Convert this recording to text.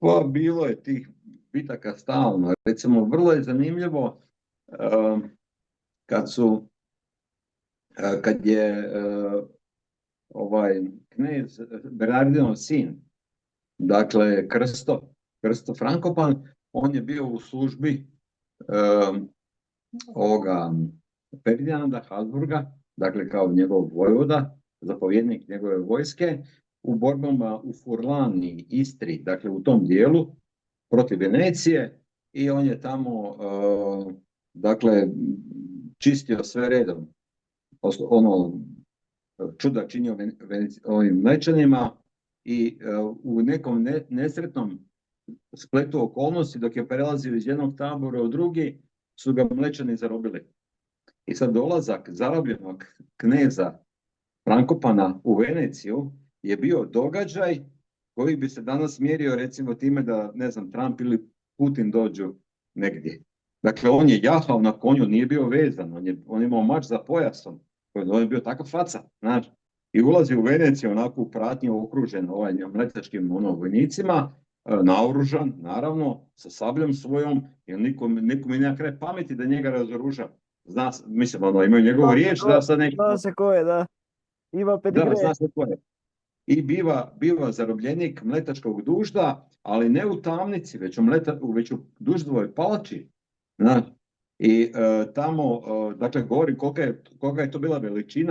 Pa bilo je tih bitaka stalno. Recimo, vrlo je zanimljivo um, kad su, kad je ovaj knez Bernardinov sin, dakle Krsto Frankopan, on je bio u službi um, ovoga Ferdinanda Habsburga, dakle kao njegov vojvoda, zapovjednik njegove vojske, u borbama u Furlani, Istri, dakle u tom dijelu, protiv Venecije, i on je tamo dakle čistio sve redom. Ono, čuda činio ovim Mlečanima i u nekom nesretnom spletu okolnosti, dok je prelazio iz jednog tabora u drugi, su ga Mlečani zarobili. I sad dolazak zarobljenog kneza Frankopana u Veneciju je bio događaj koji bi se danas mjerio recimo time da, ne znam, Trump ili Putin dođu negdje. Dakle, on je jahao na konju, nije bio vezan, on je imao mač za pojasom, on je bio takav faca, znaš, i ulazi u Veneciju onako u pratnju okružen mletačkim vojnicima, naoružan, naravno, sa sabljom svojom, jer nikom nema kraj pameti da njega razoruža. Mislim, imaju njegovu riječ da sad neki... Zna se ko je, da. Ima pedigre. Da, zna se ko je. I biva zarobljenik mletačkog dužda, ali ne u tamnici, već u duždovoj palači. I tamo, dakle, govori kolika je to bila veličina